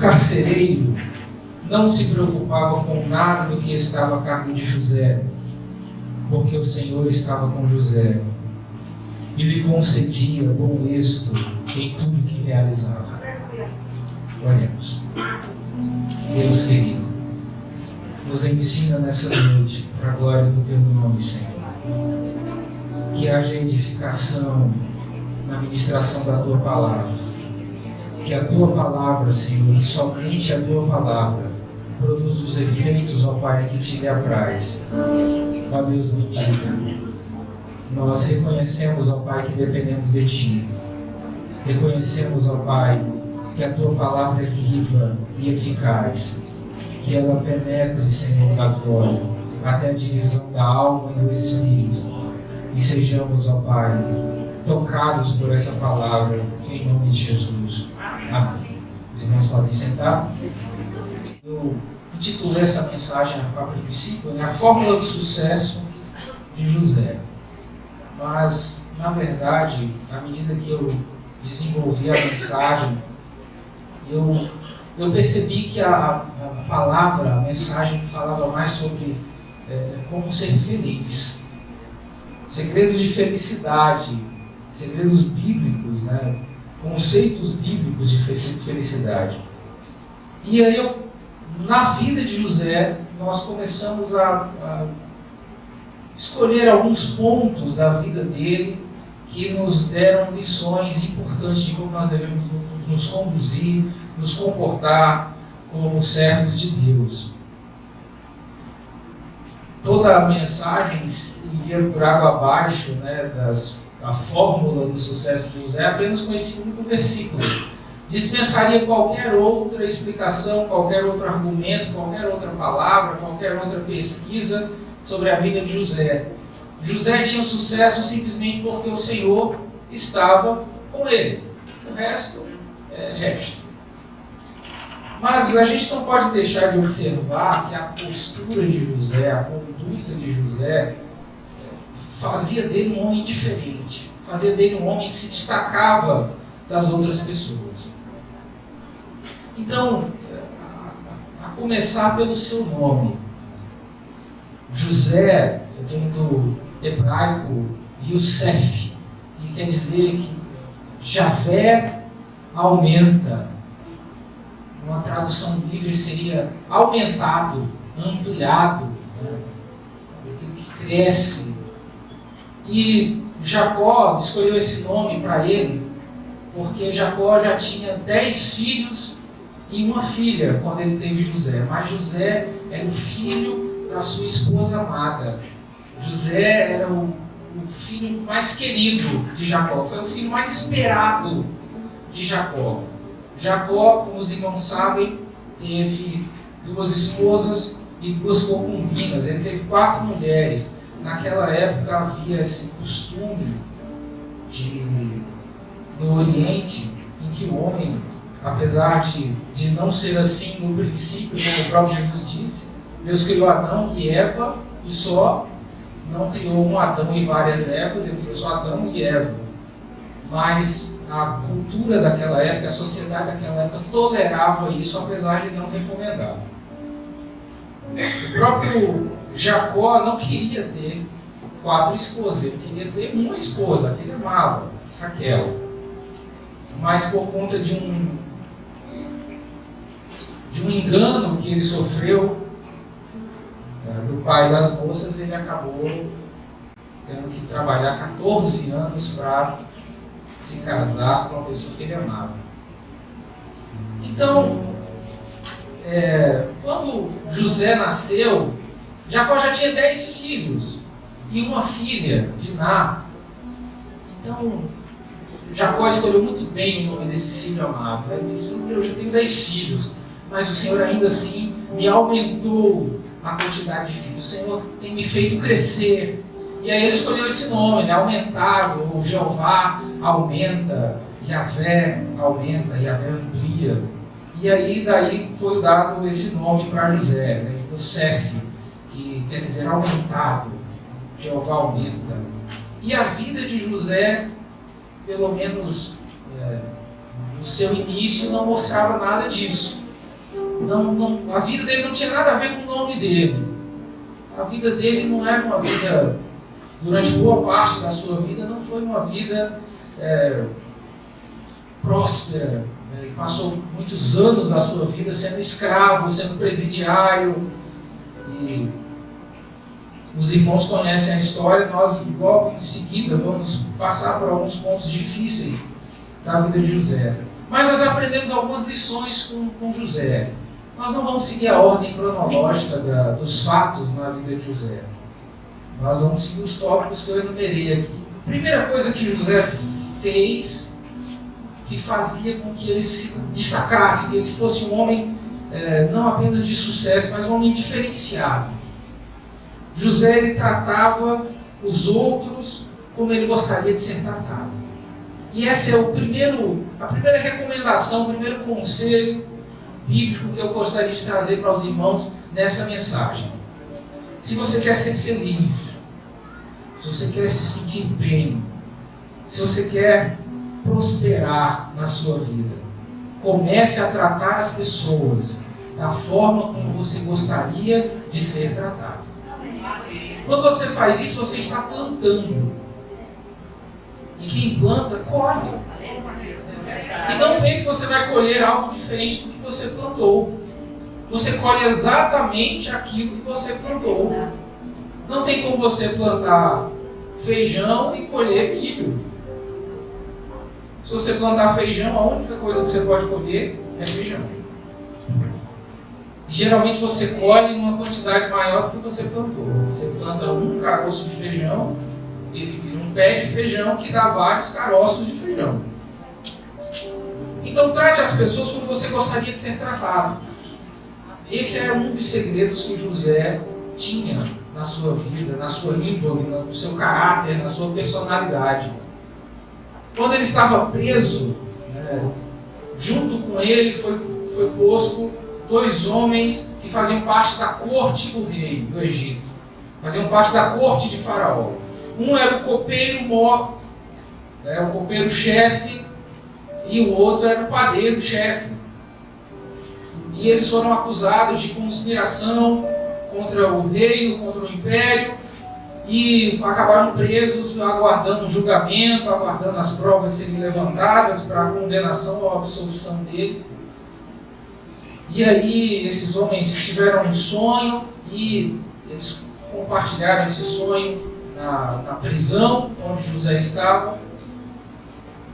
carcereiro não se preocupava com nada do que estava a cargo de José, porque o Senhor estava com José e lhe concedia bom êxito em tudo que realizava. Oremos. Deus querido, nos ensina nessa noite, para a glória do Teu nome, Senhor, que haja edificação na ministração da Tua palavra, que a Tua palavra, Senhor, e somente a Tua palavra, produza os efeitos, ó Pai, que Te lhe apraz. Ó Deus bendito, nós reconhecemos, ó Pai, que dependemos de Ti. Reconhecemos, ó Pai, que a Tua palavra é viva e eficaz, que ela penetre, Senhor, da glória, até a divisão da alma e do Espírito, e sejamos, ó Pai, tocados por essa palavra, em nome de Jesus. Amém. Os irmãos podem sentar. Eu intitulei essa mensagem a princípio, né, a fórmula do sucesso de José. Mas, na verdade, à medida que eu desenvolvi a mensagem, eu percebi que a palavra, a mensagem falava mais sobre como ser feliz. Segredos de felicidade, segredos bíblicos, né? Conceitos bíblicos de felicidade. E aí, na vida de José, nós começamos a escolher alguns pontos da vida dele que nos deram lições importantes de como nós devemos nos conduzir, nos comportar como servos de Deus. Toda a mensagem iria por água abaixo, né, a fórmula do sucesso de José apenas com esse único versículo. Dispensaria qualquer outra explicação, qualquer outro argumento, qualquer outra palavra, qualquer outra pesquisa sobre a vida de José. José tinha sucesso simplesmente porque o Senhor estava com ele. O resto é resto. Mas a gente não pode deixar de observar que a postura de José, a conduta de José, fazia dele um homem diferente. Fazia dele um homem que se destacava das outras pessoas. Então, a começar pelo seu nome. José vem do hebraico Yosef, que quer dizer que Javé aumenta. Uma tradução livre seria aumentado, ampliado, né? Que cresce. E Jacó escolheu esse nome para ele porque Jacó já tinha 10 filhos e uma filha quando ele teve José. Mas José era o filho da sua esposa amada. José era o filho mais querido de Jacó. Foi o filho mais esperado de Jacó. Jacó, como os irmãos sabem, teve 2 esposas e 2 concubinas. Ele teve 4 mulheres. Naquela época havia esse costume no Oriente, em que o homem, apesar de não ser assim no princípio, como o próprio Jesus disse, Deus criou Adão e Eva e só não criou um Adão e várias Evas, ele criou só Adão e Eva. Mas a cultura daquela época, a sociedade daquela época tolerava isso, apesar de não recomendar. O próprio Jacó não queria ter 4 esposas, ele queria ter uma esposa, que ele amava, Raquel. Mas por conta de um engano que ele sofreu do pai das moças, ele acabou tendo que trabalhar 14 anos para se casar com uma pessoa que ele amava. Então, quando José nasceu, Jacó já tinha 10 filhos e uma filha, Diná. Então, Jacó escolheu muito bem o nome desse filho amado. Ele disse: eu já tenho 10 filhos, mas o Senhor ainda assim me aumentou a quantidade de filhos. O Senhor tem me feito crescer. E aí ele escolheu esse nome, né? Aumentado, ou Jeová aumenta, Yahvé aumenta, Yahvé amplia. E aí daí foi dado esse nome para José, né? Yosef, que quer dizer aumentado, Jeová aumenta. E a vida de José, pelo menos no seu início, não mostrava nada disso. A vida dele não tinha nada a ver com o nome dele. A vida dele não era uma vida, durante boa parte da sua vida, não foi uma vida próspera. Ele passou muitos anos da sua vida sendo escravo, sendo presidiário. E os irmãos conhecem a história, nós logo em seguida vamos passar por alguns pontos difíceis da vida de José. Mas nós aprendemos algumas lições com José. Nós não vamos seguir a ordem cronológica dos fatos na vida de José. Nós vamos seguir os tópicos que eu enumerei aqui. A primeira coisa que José fez, que fazia com que ele se destacasse, que ele fosse um homem não apenas de sucesso, mas um homem diferenciado. José, ele tratava os outros como ele gostaria de ser tratado. E essa é a primeira recomendação, o primeiro conselho bíblico que eu gostaria de trazer para os irmãos nessa mensagem. Se você quer ser feliz, se você quer se sentir bem, se você quer prosperar na sua vida, comece a tratar as pessoas da forma como você gostaria de ser tratado. Quando você faz isso, você está plantando. E quem planta, colhe. E não pense que você vai colher algo diferente do que você plantou. Você colhe exatamente aquilo que você plantou. Não tem como você plantar feijão e colher milho. Se você plantar feijão, a única coisa que você pode colher é feijão. E geralmente você colhe uma quantidade maior do que você plantou. Você planta um caroço de feijão, ele vira um pé de feijão que dá vários caroços de feijão. Então trate as pessoas como você gostaria de ser tratado. Esse era um dos segredos que José tinha na sua vida, na sua índole, no seu caráter, na sua personalidade. Quando ele estava preso, junto com ele foi posto 2 homens que faziam parte da corte do rei do Egito. Faziam parte da corte de Faraó. Um era o copeiro-mor, o copeiro-chefe, e o outro era o padeiro-chefe. E eles foram acusados de conspiração contra o reino, contra o império, e acabaram presos, aguardando um julgamento, aguardando as provas serem levantadas para a condenação ou a absolvição deles. E aí esses homens tiveram um sonho e eles compartilharam esse sonho na prisão onde José estava.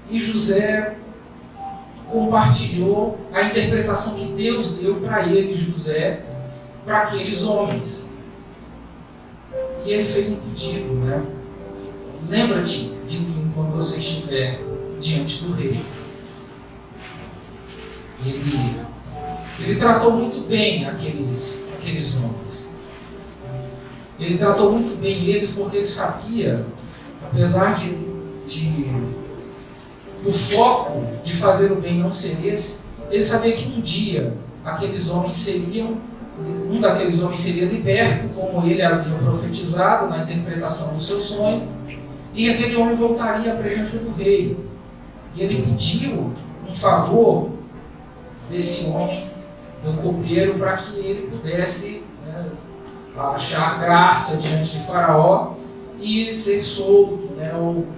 E José compartilhou a interpretação que Deus deu para ele, José, para aqueles homens. E ele fez um pedido, Lembra-te de mim quando você estiver diante do rei. Ele tratou muito bem aqueles homens. Ele tratou muito bem eles porque ele sabia, apesar do foco de fazer o bem não ser esse, ele sabia que um dia um daqueles homens seria liberto, como ele havia profetizado na interpretação do seu sonho, e aquele homem voltaria à presença do rei. E ele pediu um favor desse homem, do copeiro, para que ele pudesse achar graça diante de Faraó e ser solto,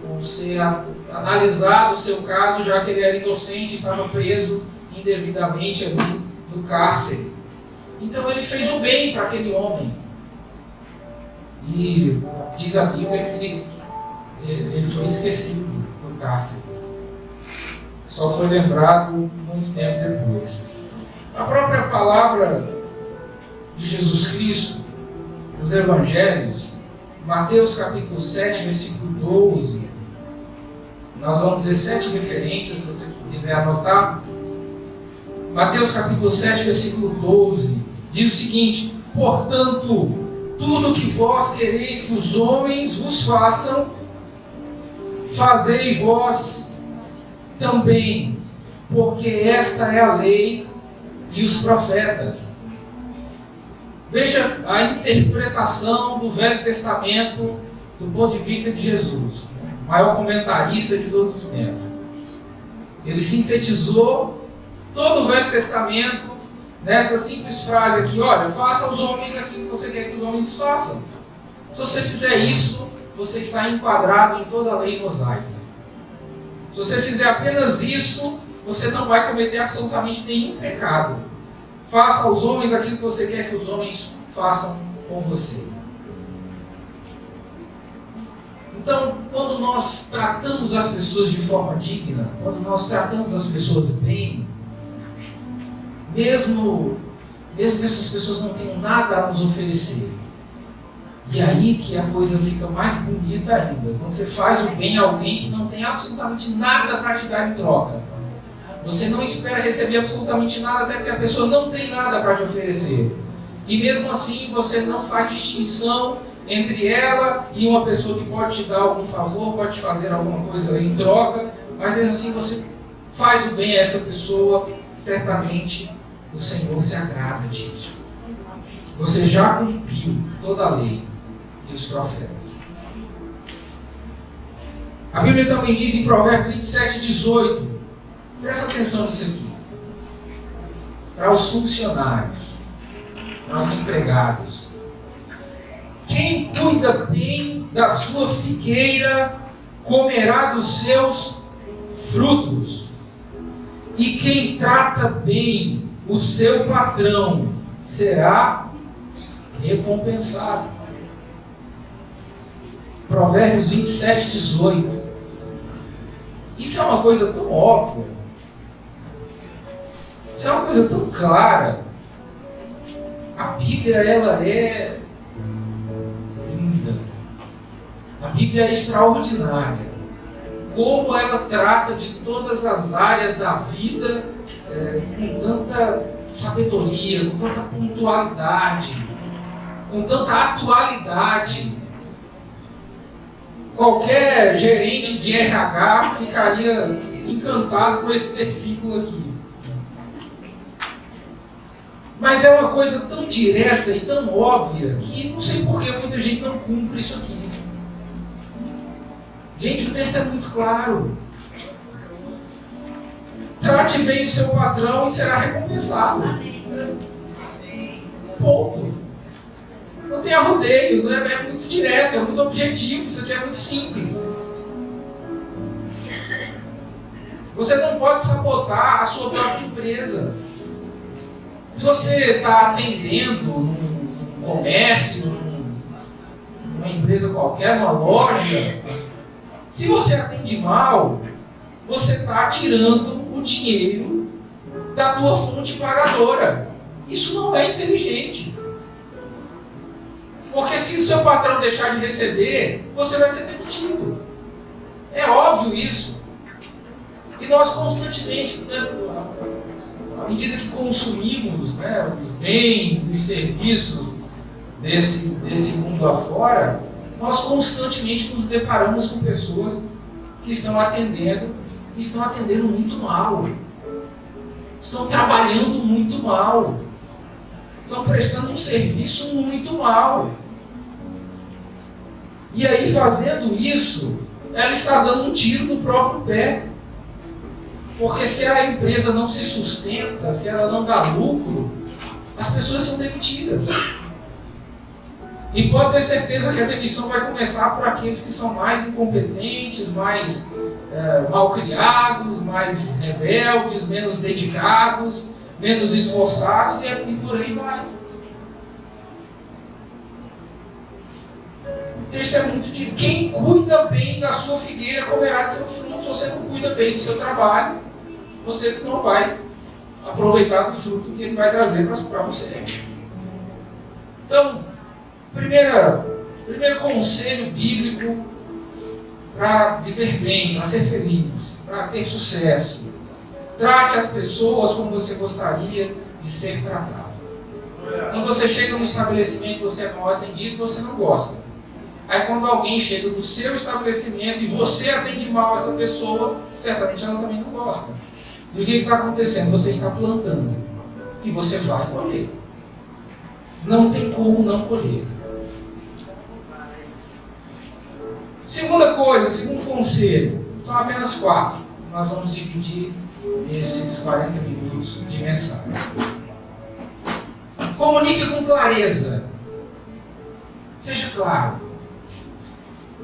ou ser analisado o seu caso, já que ele era inocente, estava preso indevidamente ali no cárcere. Então ele fez o bem para aquele homem. E diz a Bíblia que ele foi esquecido no cárcere. Só foi lembrado muito tempo depois. A própria palavra de Jesus Cristo, os Evangelhos, Mateus capítulo 7, versículo 12, nós vamos ver 7 referências, se você quiser anotar. Mateus capítulo 7, versículo 12, diz o seguinte: portanto, tudo que vós quereis que os homens vos façam, fazei vós também, porque esta é a lei e os profetas. Veja a interpretação do Velho Testamento do ponto de vista de Jesus, o maior comentarista de todos os tempos. Ele sintetizou todo o Velho Testamento nessa simples frase aqui: olha, faça aos homens aquilo que você quer que os homens façam. Se você fizer isso, você está enquadrado em toda a lei mosaica. Se você fizer apenas isso, você não vai cometer absolutamente nenhum pecado. Faça aos homens aquilo que você quer que os homens façam com você. Então, quando nós tratamos as pessoas de forma digna, quando nós tratamos as pessoas bem, mesmo que essas pessoas não tenham nada a nos oferecer, e aí que a coisa fica mais bonita ainda, quando você faz o bem a alguém que não tem absolutamente nada para te dar em troca. Você não espera receber absolutamente nada, até porque a pessoa não tem nada para te oferecer. E mesmo assim você não faz distinção entre ela e uma pessoa que pode te dar algum favor, pode te fazer alguma coisa em troca, mas mesmo assim você faz o bem a essa pessoa, certamente o Senhor se agrada disso. Você já cumpriu toda a lei e os profetas. A Bíblia também diz em Provérbios 27:18, presta atenção nisso aqui, para os funcionários, para os empregados: quem cuida bem da sua figueira comerá dos seus frutos, e quem trata bem o seu patrão será recompensado. Provérbios 27:18. Isso é uma coisa tão óbvia, isso é uma coisa tão clara. A Bíblia, ela é linda. A Bíblia é extraordinária. Como ela trata de todas as áreas da vida com tanta sabedoria, com tanta pontualidade, com tanta atualidade. Qualquer gerente de RH ficaria encantado por esse versículo aqui. Mas é uma coisa tão direta e tão óbvia que não sei por que muita gente não cumpre isso aqui. Gente, o texto é muito claro. Trate bem o seu patrão e será recompensado. Ponto. Não tem arrodeio, não é muito direto, é muito objetivo, isso aqui é muito simples. Você não pode sabotar a sua própria empresa. Se você está atendendo num comércio, numa empresa qualquer, numa loja, se você atende mal, você está tirando o dinheiro da tua fonte pagadora. Isso não é inteligente. Porque se o seu patrão deixar de receber, você vai ser demitido. É óbvio isso. E nós constantemente, à medida que consumimos os bens e os serviços desse mundo afora, nós constantemente nos deparamos com pessoas que estão atendendo muito mal. Estão trabalhando muito mal. Estão prestando um serviço muito mal. E aí, fazendo isso, ela está dando um tiro no próprio pé. Porque se a empresa não se sustenta, se ela não dá lucro, as pessoas são demitidas. E pode ter certeza que a demissão vai começar por aqueles que são mais incompetentes, mais malcriados, mais rebeldes, menos dedicados, menos esforçados, e por aí vai. O texto é muito de quem cuida bem da sua figueira comerá de seus frutos. Se você não cuida bem do seu trabalho, você não vai aproveitar do fruto que ele vai trazer para você. Então, primeiro conselho bíblico para viver bem, para ser feliz, para ter sucesso: trate as pessoas como você gostaria de ser tratado. Quando você chega num estabelecimento e você é mal atendido, você não gosta. Aí quando alguém chega do seu estabelecimento e você atende mal essa pessoa, certamente ela também não gosta. E o que está acontecendo? Você está plantando e você vai colher. Não tem como não colher. Segunda coisa, segundo conselho, são apenas 4. Nós vamos dividir esses 40 minutos de mensagem. Comunique com clareza. Seja claro.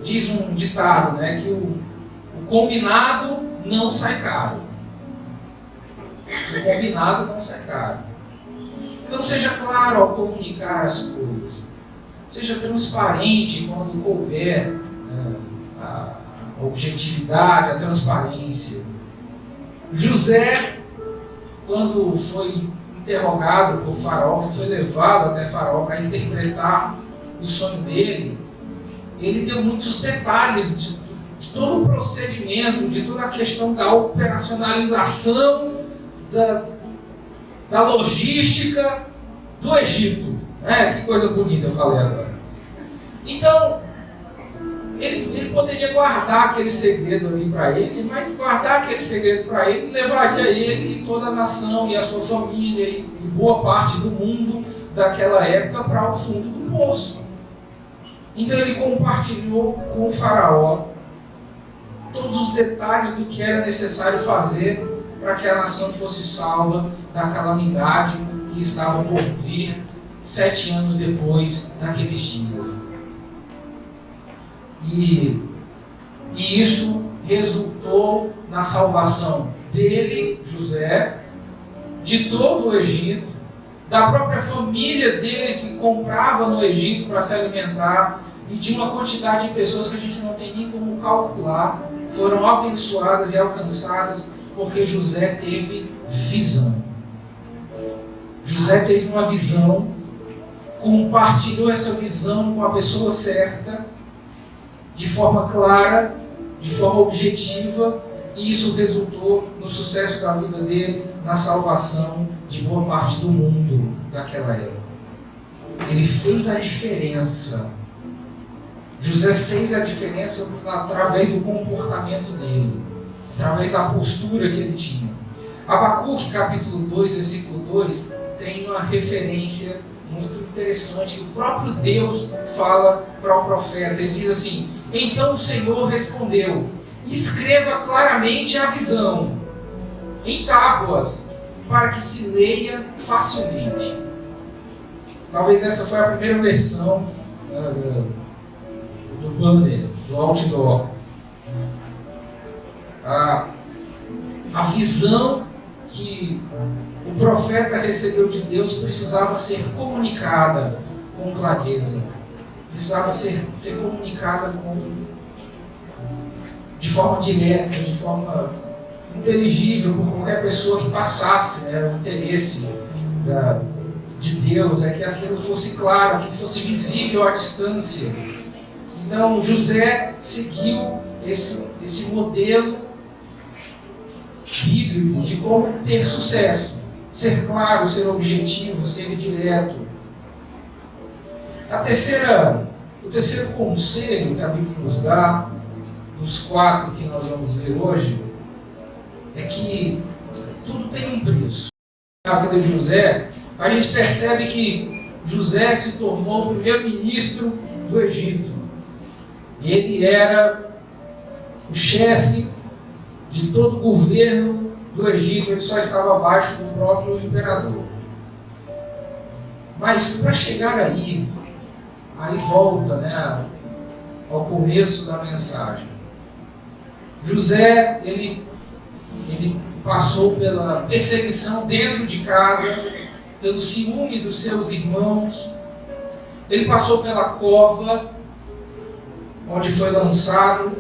Diz um ditado, né, que o combinado não sai caro. O combinado não sai caro. Então seja claro ao comunicar as coisas. Seja transparente quando couber, a objetividade, a transparência. José, quando foi interrogado por Faraó, foi levado até Faraó para interpretar o sonho dele, ele deu muitos detalhes de todo o procedimento, de toda a questão da operacionalização, da logística do Egito. Que coisa bonita eu falei agora. Então, ele poderia guardar aquele segredo ali para ele, mas guardar aquele segredo para ele levaria ele e toda a nação e a sua família e boa parte do mundo daquela época para o fundo do poço. Então ele compartilhou com o Faraó todos os detalhes do que era necessário fazer para que a nação fosse salva da calamidade que estava por vir 7 anos depois daqueles dias. E isso resultou na salvação dele, José, de todo o Egito, da própria família dele que comprava no Egito para se alimentar e de uma quantidade de pessoas que a gente não tem nem como calcular, foram abençoadas e alcançadas porque José teve visão. José teve uma visão, compartilhou essa visão com a pessoa certa, de forma clara, de forma objetiva, e isso resultou no sucesso da vida dele, na salvação de boa parte do mundo daquela época. Ele fez a diferença. José fez a diferença através do comportamento dele, através da postura que ele tinha. Abacuque, capítulo 2, versículo 2, tem uma referência muito interessante que o próprio Deus fala para o profeta. Ele diz assim: então o Senhor respondeu: escreva claramente a visão em tábuas, para que se leia facilmente. Talvez essa foi a primeira versão do banner, do outdoor. A visão que o profeta recebeu de Deus precisava ser comunicada com clareza, precisava ser comunicada de forma direta, de forma inteligível por qualquer pessoa que passasse, o interesse de Deus, que aquilo fosse claro, que fosse visível à distância. Então José seguiu esse modelo bíblico de como ter sucesso, ser claro, ser objetivo, ser direto. O terceiro conselho que a Bíblia nos dá, dos 4 que nós vamos ler hoje, é que tudo tem um preço. Na vida de José, a gente percebe que José se tornou o primeiro-ministro do Egito. Ele era o chefe de todo o governo do Egito, ele só estava abaixo do próprio imperador. Mas para chegar aí volta ao começo da mensagem. José, ele passou pela perseguição dentro de casa, pelo ciúme dos seus irmãos, ele passou pela cova, onde foi lançado,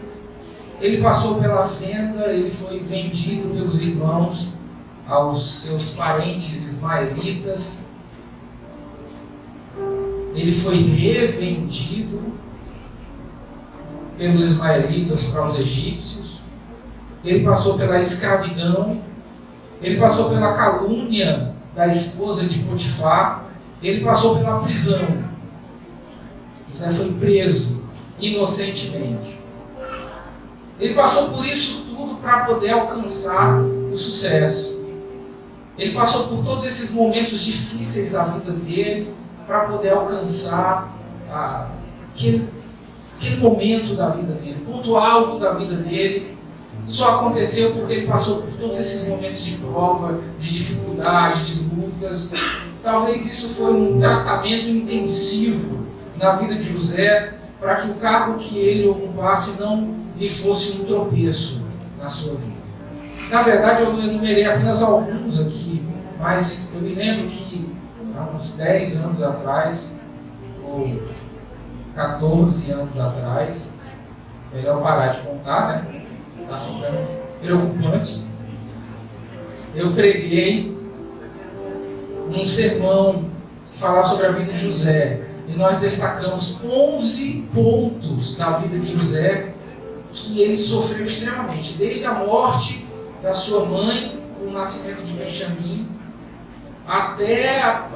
ele passou pela venda, ele foi vendido pelos irmãos aos seus parentes ismaelitas, ele foi revendido pelos ismaelitas para os egípcios, ele passou pela escravidão, ele passou pela calúnia da esposa de Potifar, ele passou pela prisão. José foi preso inocentemente. Ele passou por isso tudo para poder alcançar o sucesso. Ele passou por todos esses momentos difíceis da vida dele para poder alcançar aquele momento da vida dele, ponto alto da vida dele. Só aconteceu porque ele passou por todos esses momentos de prova, de dificuldade, de lutas. talvez isso foi um tratamento intensivo na vida de José, para que o cargo que ele ocupasse não lhe fosse um tropeço na sua vida. Na verdade, eu enumerei apenas alguns aqui, mas eu me lembro que há uns 10 anos atrás, ou 14 anos atrás, melhor parar de contar, né? Está ficando preocupante. Eu preguei num sermão que falava sobre a vida de José, e nós destacamos 11 pontos da vida de José que ele sofreu extremamente, desde a morte da sua mãe, o nascimento de Benjamim, até a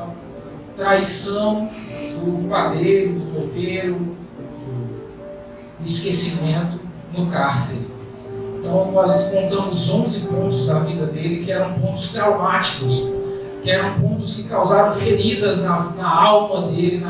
traição do padeiro, do copeiro, o esquecimento no cárcere. Então nós contamos 11 pontos da vida dele que eram pontos traumáticos, que eram pontos que causaram feridas na alma dele,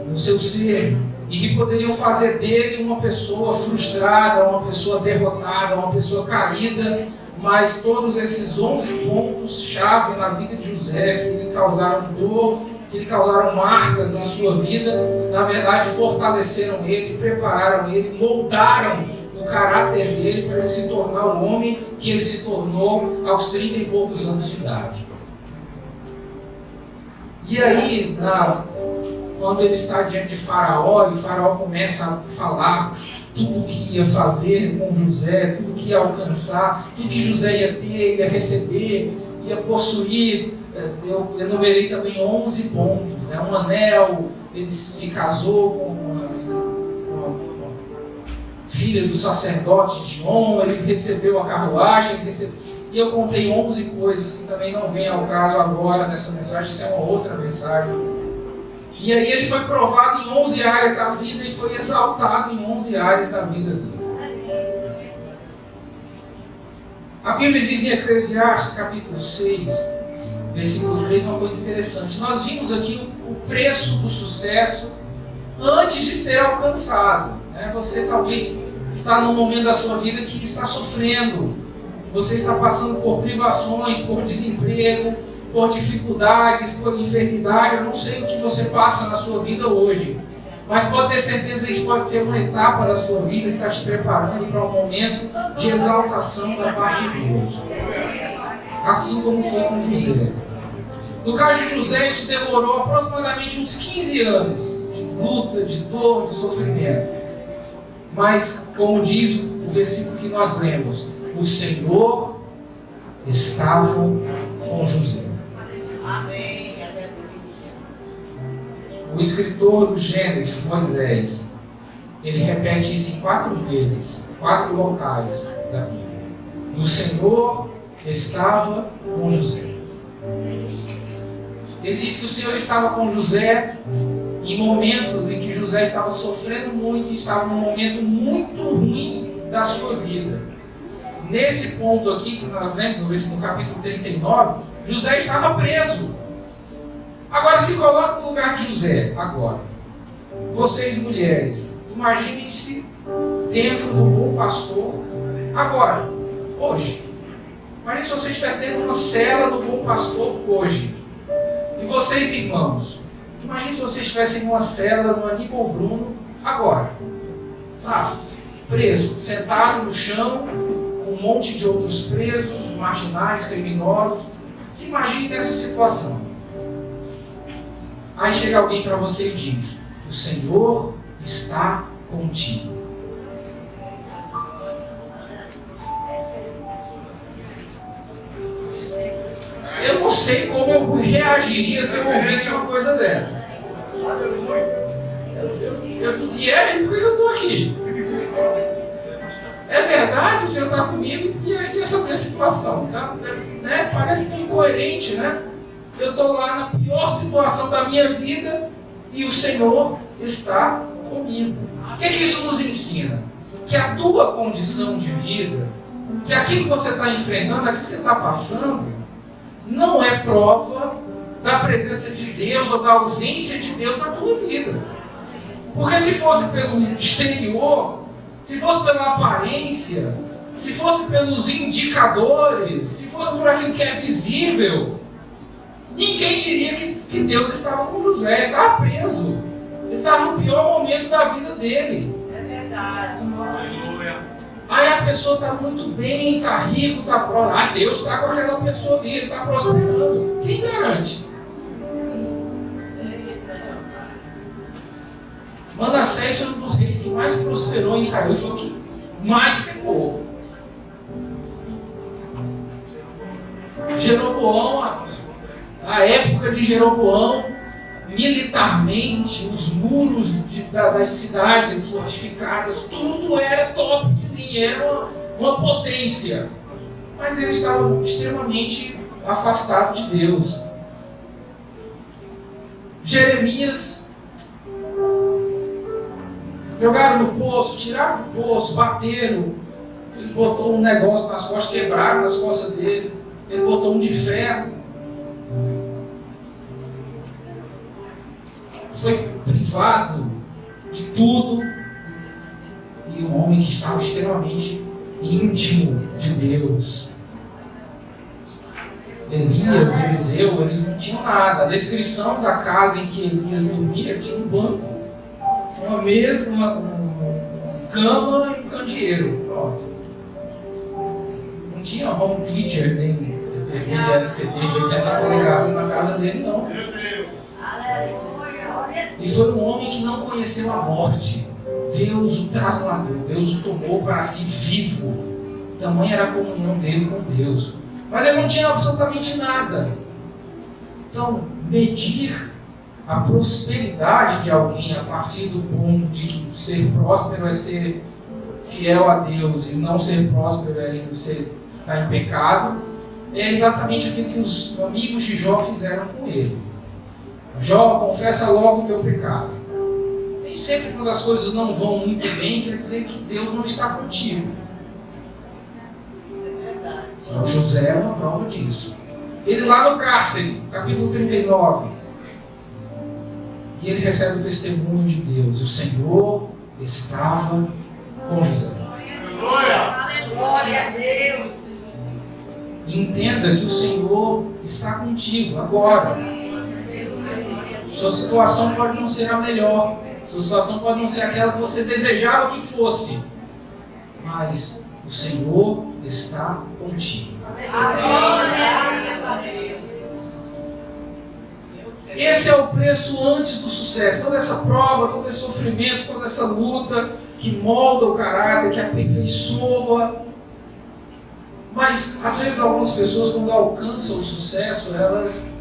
no seu ser, e que poderiam fazer dele uma pessoa frustrada, uma pessoa derrotada, uma pessoa caída. Mas todos esses 11 pontos-chave na vida de José, que lhe causaram dor, que lhe causaram marcas na sua vida, na verdade fortaleceram ele, prepararam ele, moldaram o caráter dele para ele se tornar o homem que ele se tornou aos 30 e poucos anos de idade. E aí, quando ele está diante de Faraó, e Faraó começa a falar tudo o que ia fazer com José, tudo que ia alcançar, tudo que José ia ter, ia receber, ia possuir. Eu enumerei também 11 pontos, né? Um anel, ele se casou com uma filha do sacerdote de On, ele recebeu a carruagem, e eu contei 11 coisas que também não vem ao caso agora nessa mensagem, isso é uma outra mensagem. E aí ele foi provado em 11 áreas da vida e foi exaltado em 11 áreas da vida dele. A Bíblia diz em Eclesiastes capítulo 6, versículo 3, uma coisa interessante. Nós vimos aqui o preço do sucesso antes de ser alcançado, né? Você talvez está num momento da sua vida que está sofrendo, você está passando por privações, por desemprego, por dificuldades, por enfermidade. Eu não sei o que você passa na sua vida hoje, mas pode ter certeza que isso pode ser uma etapa da sua vida que está te preparando para um momento de exaltação da parte de Deus, assim como foi com José. No caso de José, isso demorou aproximadamente uns 15 anos de luta, de dor, de sofrimento. Mas, como diz o versículo que nós lemos, o Senhor estava com José. Amém. O escritor do Gênesis, Moisés, ele repete isso em 4 vezes, 4 locais da Bíblia. O Senhor estava com José. Ele diz que o Senhor estava com José em momentos em que José estava sofrendo muito, estava num momento muito ruim da sua vida. Nesse ponto aqui, que nós lemos no capítulo 39, José estava preso. Agora se coloca no lugar de José. Agora, vocês mulheres, imaginem-se dentro do bom pastor. Agora, hoje, imagine se você estivesse dentro de uma cela do bom pastor hoje. E vocês, irmãos, imagine se vocês estivessem em uma cela no Aníbal Bruno agora. Preso, sentado no chão, com um monte de outros presos, marginais, criminosos. Se imagine nessa situação. Aí chega alguém para você e diz: o Senhor está contigo. Eu não sei como eu reagiria se eu ouvisse uma coisa dessa. Eu dizia: por que eu estou aqui? É verdade, o Senhor está comigo, e aí essa minha situação? Tá, né? Parece que é incoerente, né? Eu estou lá na pior situação da minha vida e o Senhor está comigo. O que é que isso nos ensina? Que a tua condição de vida, que aquilo que você está enfrentando, aquilo que você está passando, não é prova da presença de Deus ou da ausência de Deus na tua vida. Porque se fosse pelo exterior, se fosse pela aparência, se fosse pelos indicadores, se fosse por aquilo que é visível, Ninguém diria que Deus estava com José. Ele estava preso. Ele estava no pior momento da vida dele. É verdade. Aleluia. Aí a pessoa está muito bem, está rico, está próximo. Ah, Deus está com aquela pessoa ali, ele está prosperando. Quem garante? Manassés foi um dos reis que mais prosperou em Israel. Foi o que mais pecou. Jeroboão, a época de Jeroboão, militarmente, os muros das cidades fortificadas, tudo era top de linha, era uma potência. Mas ele estava extremamente afastado de Deus. Jeremias, jogaram no poço, tiraram do poço, bateram. Ele botou um negócio nas costas, quebraram nas costas dele. Ele botou um de ferro. Foi privado de tudo. E um homem que estava extremamente íntimo de Deus. Elias e Eliseu, eles não tinham nada. A descrição da casa em que Elias dormia tinha um banco, uma mesa, uma cama e um candeeiro. Pronto. Não tinha home theater, nem TV de LCD de 80 polegadas na casa dele, não. E foi um homem que não conheceu a morte. Deus o trasladou, Deus o tomou para si vivo. Tamanha era a comunhão dele com Deus. Mas ele não tinha absolutamente nada. Então, medir a prosperidade de alguém a partir do ponto de que ser próspero é ser fiel a Deus e não ser próspero é estar em pecado, é exatamente aquilo que os amigos de Jó fizeram com ele. Jó, confessa logo o teu pecado. Nem sempre quando as coisas não vão muito bem, quer dizer que Deus não está contigo. Então, José é uma prova disso. Ele lá no cárcere, capítulo 39. E ele recebe o testemunho de Deus. O Senhor estava com José. Glória a Deus. E entenda que o Senhor está contigo agora. Sua situação pode não ser a melhor. Sua situação pode não ser aquela que você desejava que fosse. Mas o Senhor está contigo. Graças a Deus. Esse é o preço antes do sucesso. Toda essa prova, todo esse sofrimento, toda essa luta que molda o caráter, que aperfeiçoa. Mas, às vezes, algumas pessoas, quando alcançam o sucesso, elas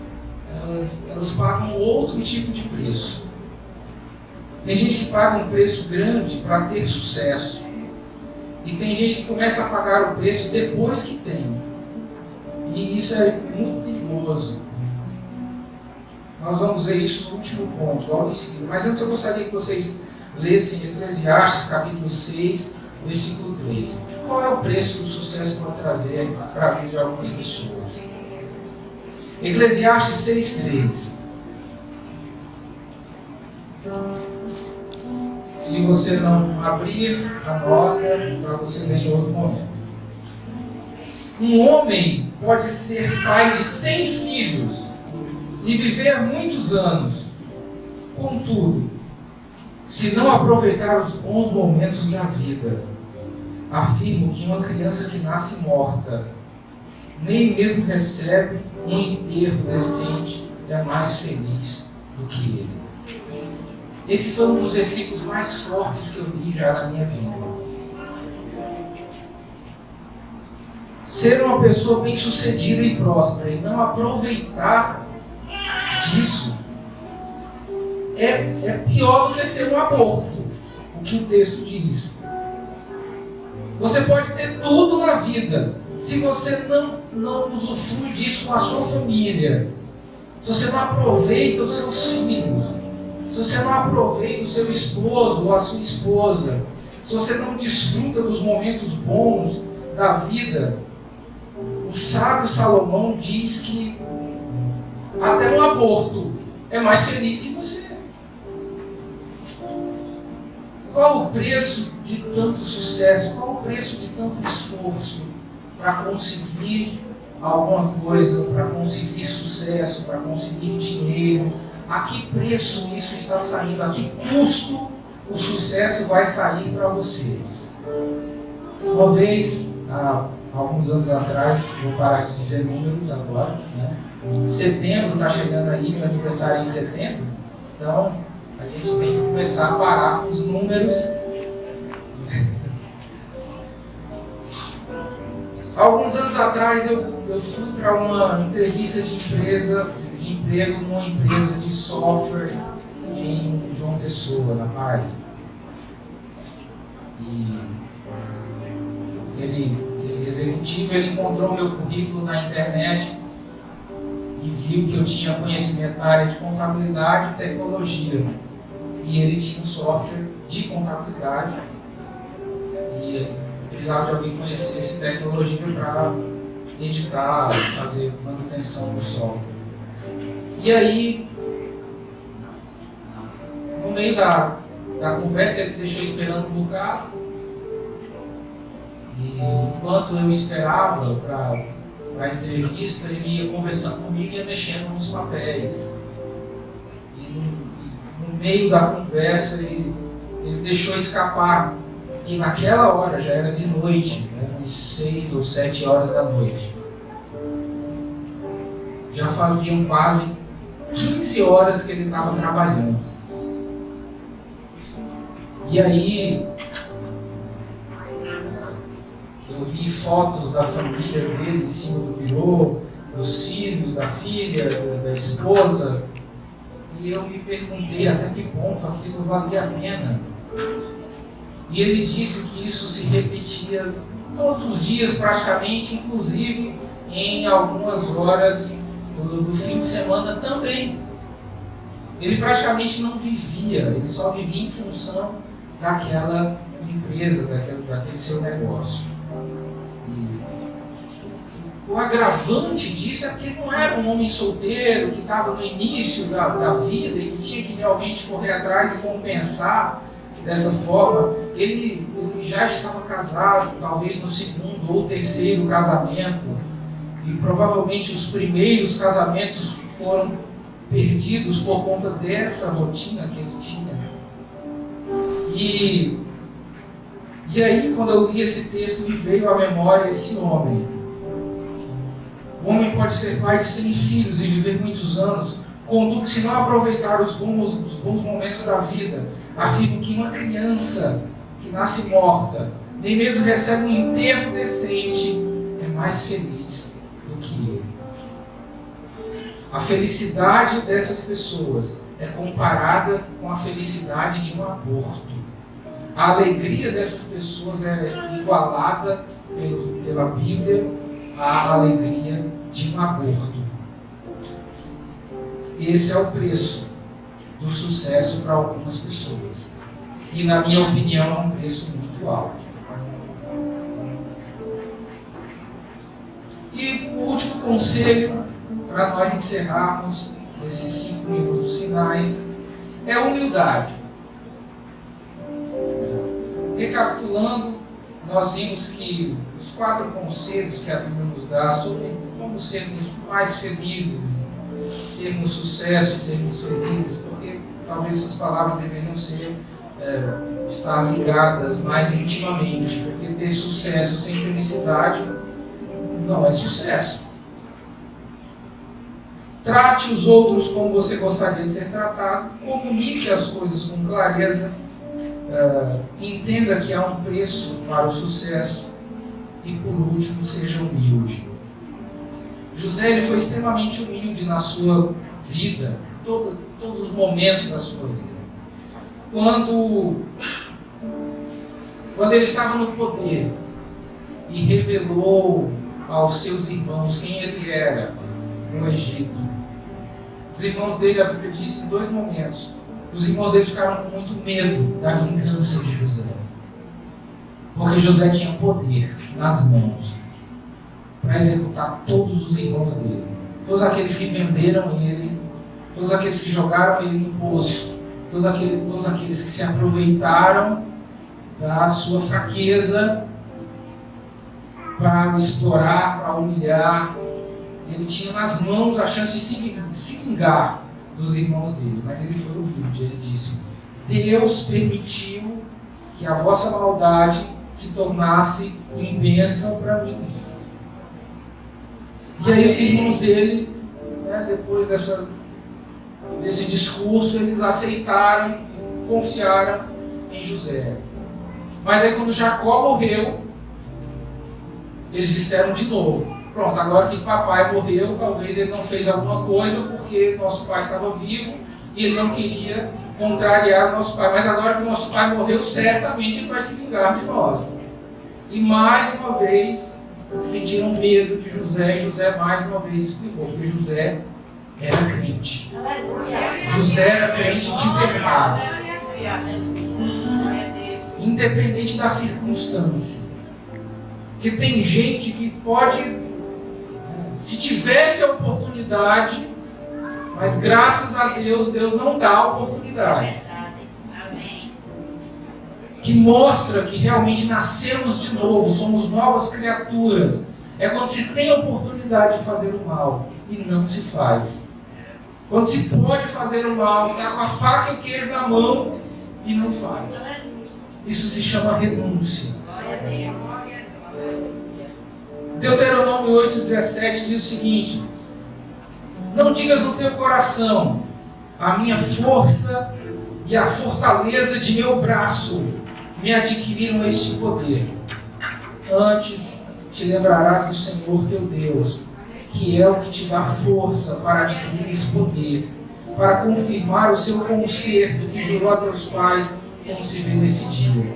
pagam outro tipo de preço. Tem gente que paga um preço grande para ter sucesso. E tem gente que começa a pagar o preço depois que tem. E isso é muito perigoso. Nós vamos ver isso no último ponto, logo em seguida. Mas antes eu gostaria que vocês lessem Eclesiastes capítulo 6, versículo 3. Qual é o preço que o sucesso pode trazer para a vida de algumas pessoas? Eclesiastes 6, 3. Se você não abrir, anota para você ler em outro momento. Um homem pode ser pai de 100 filhos e viver muitos anos. Contudo, se não aproveitar os bons momentos da vida, afirmo que uma criança que nasce morta nem mesmo recebe um enterro decente e é mais feliz do que ele. Esse foi um dos versículos mais fortes que eu li já na minha vida. Ser uma pessoa bem-sucedida e próspera e não aproveitar disso é pior do que ser um aborto, o que o texto diz. Você pode ter tudo na vida, se você não usufrui disso com a sua família, se você não aproveita os seus filhos, se você não aproveita o seu esposo ou a sua esposa, se você não desfruta dos momentos bons da vida, o sábio Salomão diz que até um aborto é mais feliz que você. Qual o preço de tanto sucesso? Qual o preço de tanto esforço para conseguir alguma coisa, para conseguir sucesso, para conseguir dinheiro, a que preço isso está saindo, a que custo o sucesso vai sair para você. Uma vez, há alguns anos atrás, vou parar de dizer números agora, né? Setembro está chegando aí, meu aniversário é em setembro, então a gente tem que começar a parar com os números. Alguns anos atrás eu fui para uma entrevista de emprego numa empresa de software em João Pessoa, na Paraíba. E aquele executivo, ele encontrou meu currículo na internet e viu que eu tinha conhecimento na área de contabilidade e tecnologia. E ele tinha um software de contabilidade e precisava de alguém que conhecesse tecnologia para editar, fazer manutenção do software. E aí, no meio da conversa, ele me deixou esperando um bocado. E enquanto eu esperava para a entrevista, ele ia conversando comigo e ia mexendo nos papéis. E no meio da conversa, ele deixou escapar que naquela hora já era de noite, eram 6 ou 7 horas da noite. Já faziam quase 15 horas que ele estava trabalhando. E aí eu vi fotos da família dele em cima do birô, dos filhos, da filha, da esposa, e eu me perguntei até que ponto aquilo valia a pena. E ele disse que isso se repetia todos os dias praticamente, inclusive em algumas horas do fim de semana também. Ele praticamente não vivia, ele só vivia em função daquela empresa, daquele seu negócio. E o agravante disso é que ele não era um homem solteiro que estava no início da vida e que tinha que realmente correr atrás e compensar dessa forma. Ele já estava casado, talvez no segundo ou terceiro casamento, e provavelmente os primeiros casamentos foram perdidos por conta dessa rotina que ele tinha. E aí, quando eu li esse texto, me veio à memória esse homem. O homem pode ser pai de 100 filhos e viver muitos anos, contudo, se não aproveitar os bons momentos da vida, afirmo que uma criança que nasce morta, nem mesmo recebe um enterro decente, é mais feliz do que ele. A felicidade dessas pessoas é comparada com a felicidade de um aborto. A alegria dessas pessoas é igualada pela Bíblia à alegria de um aborto. Esse é o preço do sucesso para algumas pessoas. E, na minha opinião, é um preço muito alto. E o último conselho, para nós encerrarmos esses 5 minutos finais, é a humildade. Recapitulando, nós vimos que os 4 conselhos que a Bíblia nos dá sobre como sermos mais felizes, termos sucesso e sermos felizes, porque talvez essas palavras deveriam estar ligadas mais intimamente, porque ter sucesso sem felicidade não é sucesso. Trate os outros como você gostaria de ser tratado, comunique as coisas com clareza, entenda que há um preço para o sucesso e, por último, seja humilde. José, ele foi extremamente humilde na sua vida, todos os momentos da sua vida. Quando ele estava no poder e revelou aos seus irmãos quem ele era no Egito, os irmãos dele, a Bíblia diz em 2 momentos, os irmãos dele ficaram com muito medo da vingança de José, porque José tinha poder nas mãos para executar todos os irmãos dele, todos aqueles que venderam ele, todos aqueles que jogaram ele no poço, todos aqueles que se aproveitaram da sua fraqueza para explorar, para humilhar, Ele tinha nas mãos a chance de se vingar dos irmãos dele, mas ele foi humilde. Ele disse: Deus permitiu que a vossa maldade se tornasse em bênção para mim. E aí os irmãos dele, depois desse discurso, eles aceitaram, confiaram em José. Mas aí quando Jacó morreu, eles disseram de novo: pronto, agora que papai morreu, talvez ele não fez alguma coisa porque nosso pai estava vivo e ele não queria contrariar nosso pai. Mas agora que nosso pai morreu, certamente ele vai se vingar de nós. E mais uma vez sentiram medo de José, e José mais uma vez explicou, porque José era crente. José era crente de verdade, independente da circunstância. Porque tem gente que pode, se tivesse a oportunidade, mas graças a Deus, Deus não dá a oportunidade. Que mostra que realmente nascemos de novo, somos novas criaturas. É quando se tem a oportunidade de fazer o mal e não se faz. Quando se pode fazer o mal, está com a faca e o queijo na mão e não faz. Isso se chama renúncia. Deuteronômio 8,17 diz o seguinte: não digas no teu coração, a minha força e a fortaleza de meu braço me adquiriram este poder. Antes te lembrarás do Senhor teu Deus, que é o que te dá força para adquirir esse poder, para confirmar o seu conserto que jurou a teus pais, como se vê nesse dia.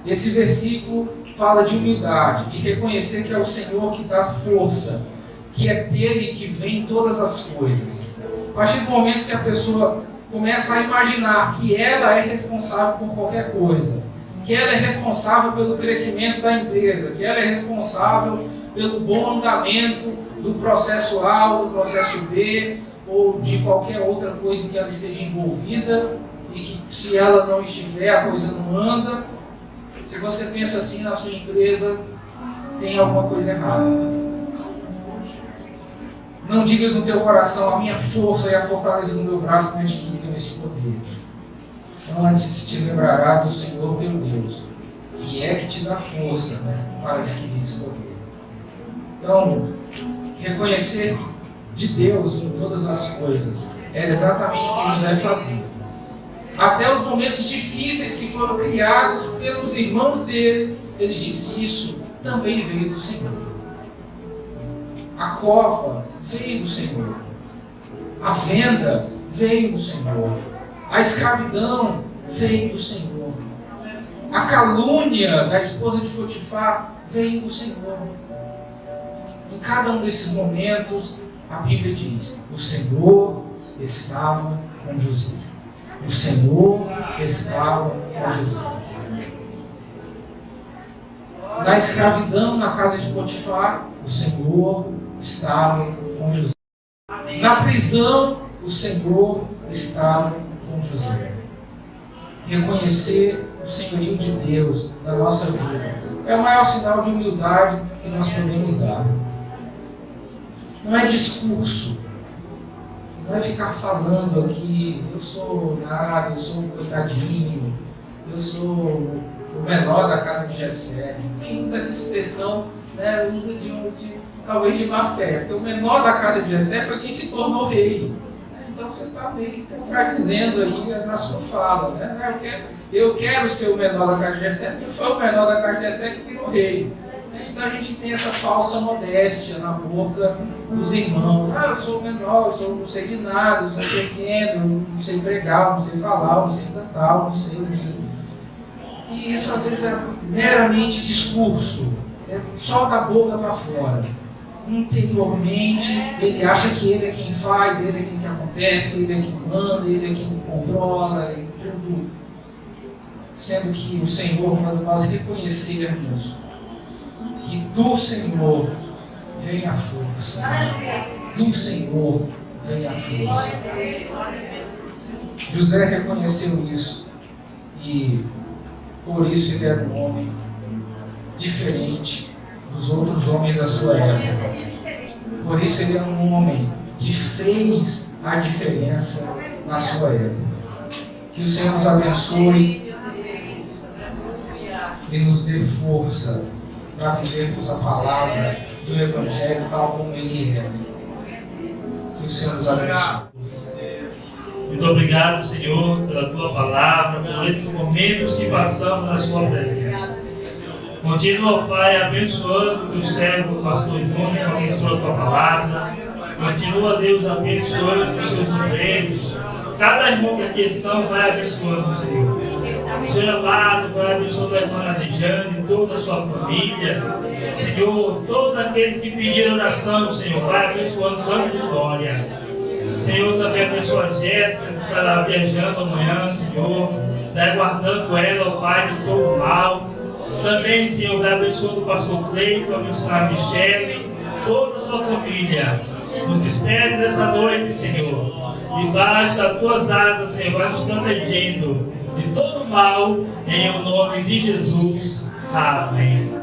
Esse versículo fala de humildade, de reconhecer que é o Senhor que dá força, que é dele que vem todas as coisas. A partir do momento que a pessoa começa a imaginar que ela é responsável por qualquer coisa, que ela é responsável pelo crescimento da empresa, que ela é responsável pelo bom andamento do processo A ou do processo B, ou de qualquer outra coisa em que ela esteja envolvida, e que se ela não estiver, a coisa não anda. Se você pensa assim na sua empresa, tem alguma coisa errada. Não digas no teu coração, a minha força e a fortaleza do meu braço me adquiriram esse poder. Antes te lembrarás do Senhor teu Deus, que é que te dá força para adquirir esse poder. Então, reconhecer de Deus em todas as coisas era exatamente o que José fazia. Até os momentos difíceis que foram criados pelos irmãos dele, ele disse: isso também veio do Senhor. A cova veio do Senhor. A venda veio do Senhor. A escravidão veio do Senhor. A calúnia da esposa de Potifar veio do Senhor. Em cada um desses momentos, a Bíblia diz: o Senhor estava com José. O Senhor estava com José. Na escravidão na casa de Potifar, o Senhor estava com José. Na prisão, o Senhor estava com José. Reconhecer o senhorio de Deus na nossa vida é o maior sinal de humildade que nós podemos dar. Não é discurso. Não é ficar falando aqui: eu sou nada, eu sou um coitadinho, eu sou o menor da casa de Jessé. Quem usa essa expressão, usa talvez de má fé, porque o menor da casa de Jessé foi quem se tornou rei. Então você está meio que contradizendo aí na sua fala. Eu quero ser o menor da casa de Jessé, porque foi o menor da casa de Jessé que virou rei. Então a gente tem essa falsa modéstia na boca dos irmãos. Eu sou o menor, eu não sei de nada, eu sou pequeno, eu não sei pregar, eu não sei falar, eu não sei cantar, eu não sei. E isso às vezes é meramente discurso, é só da boca para fora. Interiormente, ele acha que ele é quem faz, ele é quem acontece, ele é quem manda, ele é quem controla, e tudo. Sendo que o Senhor manda nós reconhecermos que do Senhor vem a força. Do Senhor vem a força. José reconheceu isso e por isso ele era um homem diferente dos outros homens da sua época. Por isso ele é um homem que fez a diferença na sua época. Que o Senhor nos abençoe e nos dê força para vivermos a palavra do Evangelho tal como ele é. Que o Senhor nos abençoe. Muito obrigado, Senhor, pela Tua palavra, por esses momentos que passamos na Sua presença. Continua, Pai, abençoando o Teu servo, o pastor Júnior, abençoa a Tua palavra. Continua, Deus, abençoando os seus obreiros. Cada irmão que aqui estão vai abençoando o Senhor. Senhor amado, vai abençoando a irmã Adejane, toda a sua família. Senhor, todos aqueles que pediram oração, Senhor, vai abençoando toda a vitória. Senhor, também abençoa a Jéssica, que estará viajando amanhã, Senhor. Vai guardando ela, ó Pai, de todo mal. Também, Senhor, vai abençoando o pastor Cleiton, abençoando a Michele, toda a sua família. Nos despede dessa noite, Senhor. Debaixo das tuas asas, Senhor, vai nos protegendo de todo mal, em o nome de Jesus. Amém.